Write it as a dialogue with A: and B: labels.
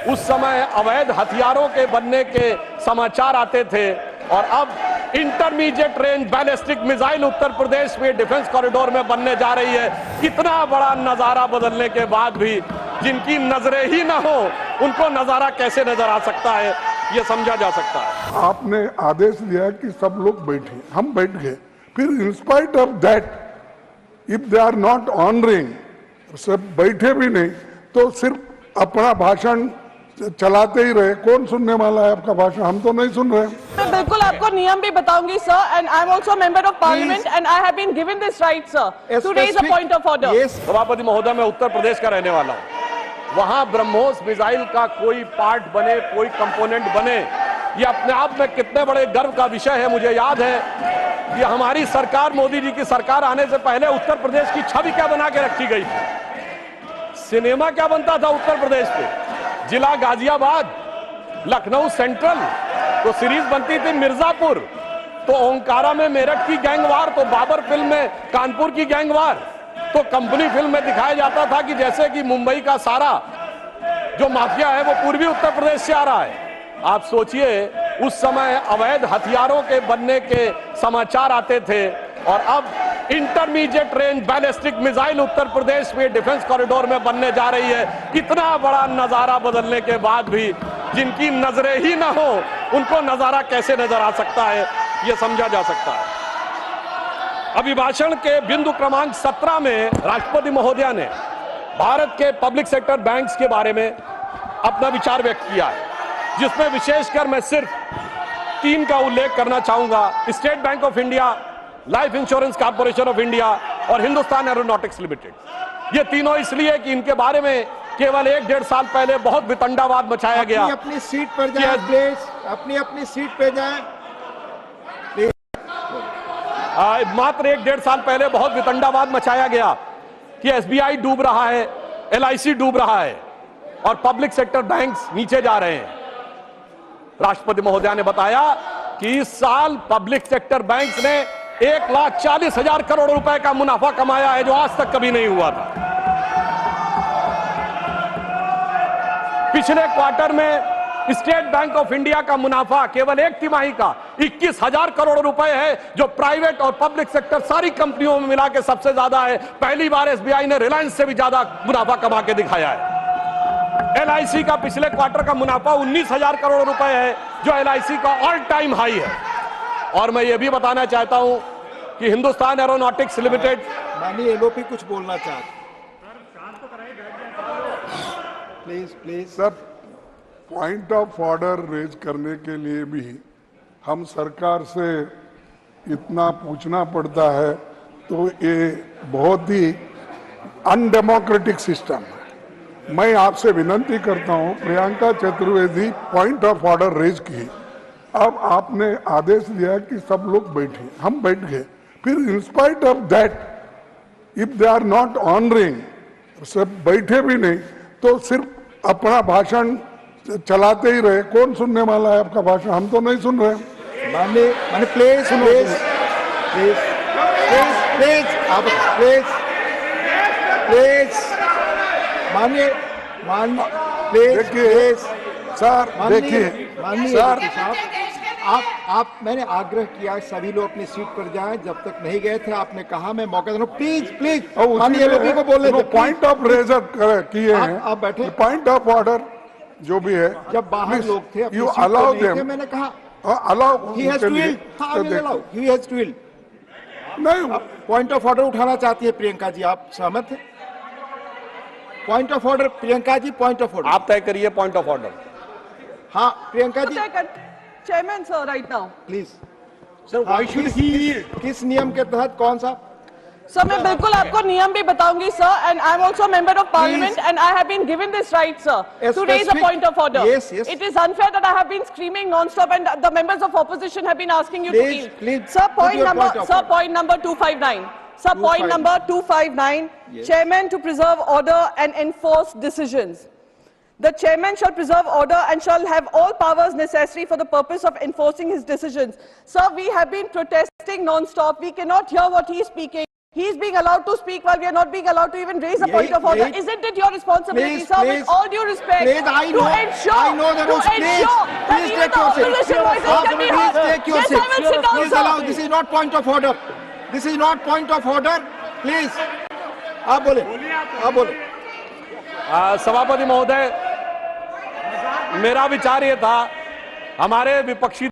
A: उस समय अवैध हथियारों के बनने के समाचार आते थे और अब intermediate range ballistic missile Uttar Pradesh में डिफेंस कॉरिडोर में बनने जा रही है। इतना बड़ा नजारा बदलने के बाद भी जिनकी नजरें ही ना हो उनको नजारा कैसे नजर आ सकता है, ये समझा जा सकता है।
B: आपने आदेश दिया कि सब लोग बैठे, हम बैठ गए। फिर in spite of that if they are not honouring, सब बैठे भी नहीं तो सिर्फ अपना भाषण चलाते ही रहे। कौन सुनने वाला है आपका भाषण? हम तो नहीं सुन रहे।
C: मैं बिल्कुल आपको नियम भी बताऊंगी sir, and I am also member of Parliament and I have been given this right sir to raise a point of order.
A: सभापति महोदय, मैं उत्तर प्रदेश का रहने वाला हूं। वहां ब्रह्मोस मिसाइल का कोई पार्ट बने, कोई कंपोनेंट बने, ये अपने आप में कितने बड़े गर्व का विषय है। मुझे याद है कि हमारी सरकार, मोदी जी की सरकार आने से पहले उत्तर प्रदेश की छवि क्या बना के रखी गई थी। सिनेमा क्या बनता था उत्तर प्रदेश पे, जिला गाजियाबाद, लखनऊ सेंट्रल, तो सीरीज बनती थी मिर्जापुर, तो ओंकारा में मेरठ की गैंगवार, तो बाबर फिल्म में कानपुर की गैंगवार, तो कंपनी फिल्म में दिखाया जाता था कि जैसे कि मुंबई का सारा जो माफिया है वो पूर्वी उत्तर प्रदेश से आ रहा है। आप सोचिए, उस समय अवैध हथियारों के बनने के समाचार आते थे और अब intermediate range ballistic missile Uttar Pradesh में डिफेंस कॉरिडोर में बनने जा रही है। इतना बड़ा नजारा बदलने के बाद भी जिनकी नजरें ही ना हो उनको नजारा कैसे नजर आ सकता है, यह समझा जा सकता है। अभिभाषण के बिंदु क्रमांक 17 में राष्ट्रपति महोदया ने भारत के पब्लिक सेक्टर बैंक्स के बारे में अपना विचार व्यक्त किया है, जिसमें विशेषकर मैं सिर्फ 3 का उल्लेख करना चाहूंगा। State bank of India, life insurance corporation of India और हिंदुस्तान एरोनॉटिक्स लिमिटेड। ये तीनों इसलिए कि इनके बारे में केवल 1-1.5 साल पहले बहुत वितंडावाद मचाया गया।
D: अपनी सीट पर जाएं प्लीज, अपनी सीट पे जाएं।
A: मात्र 1-1.5 साल पहले बहुत वितंडावाद मचाया गया कि एसबीआई डूब रहा है, एलआईसी डूब रहा है और पब्लिक सेक्टर बैंक्स नीचे जा रहे हैं। राष्ट्रपति महोदया ने बताया कि इस साल पब्लिक सेक्टर बैंक्स ने 1,40,000 करोड़ रुपए का मुनाफा कमाया है, जो आज तक कभी नहीं हुआ था। पिछले क्वार्टर में स्टेट बैंक ऑफ इंडिया का मुनाफा केवल 1 तिमाही का 21,000 करोड़ रुपए है, जो प्राइवेट और पब्लिक सेक्टर सारी कंपनियों में मिला के सबसे ज्यादा है। पहली बार एसबीआई ने रिलायंस से भी ज्यादा मुनाफा कमा के दिखाया है। एलआईसी का पिछले क्वार्टर का मुनाफा 19,000 करोड़ रुपए है, जो एलआईसी का ऑल टाइम हाई है। और मैं ये भी बताना चाहता हूं कि हिंदुस्तान एरोनॉटिक्स लिमिटेड,
D: माननीय एलओपी कुछ बोलना चाहते please
B: sir, point of order raise करने के लिए भी हम सरकार से इतना पूछना पड़ता है, तो ये बहुत ही अनडेमोक्रेटिक सिस्टम है। मैं आपसे विनती करता हूं, Priyanka Chaturvedi point of order raise की। अब आपने आदेश दिया कि सब लोग बैठे, हम बैठ गए। फिर in spite of that if they are not honouring, सब बैठे भी नहीं तो सिर्फ अपना भाषण चलाते ही रहे। कौन सुनने वाला है आपका भाषण? हम तो नहीं सुन रहे।
D: माननीय प्लीज
B: देखिए सर, देखिए सर,
D: आप मैंने आग्रह किया सभी लोग अपनी सीट पर जाएं। जब तक नहीं गए थे आपने कहा मैं मौका दूं। प्लीज माननीय एलओपी को बोलने दो।
B: पॉइंट ऑफ रेजर किए हैं,
D: आप बैठे।
B: पॉइंट ऑफ ऑर्डर जो भी है,
D: जब बाहर लोग थे
B: यू अलाउ देम,
D: मैंने कहा
B: allow
D: he has to yield.
B: नहीं,
D: पॉइंट ऑफ ऑर्डर उठाना चाहती है प्रियंका जी, आप सहमत हैं? Point of order Priyanka ji, point of order
A: आप तय करिए पॉइंट ऑफ ऑर्डर।
D: हाँ Priyanka ji,
C: chairman sir right now
D: please.
A: Sir why should he,
D: किस नियम के तहत, कौन सा?
C: सर मैं बिल्कुल आपको नियम भी बताऊंगी sir, and I am also member of Parliament and I have been given this right sir to raise a point of order.
D: Yes.
C: It is unfair that I have been screaming non-stop and the members of opposition have been asking you to yield.
D: Please.
C: Sir, point number 259. Sir, point number 259.
D: Yes.
C: Chairman to preserve order and enforce decisions. The chairman shall preserve order and shall have all powers necessary for the purpose of enforcing his decisions. Sir, we have been protesting non-stop. We cannot hear what he is speaking. He is being allowed to speak while we are not being allowed to even raise a point of order. Isn't it your responsibility, sir, with all due respect,
D: I know the rules. Please take your seat.
C: Please
D: take your seat. Please allow. This is not point of order. This is not point of order. Please. आप बोले.
A: सभापति महोदय, मेरा विचार ये था, हमारे विपक्षी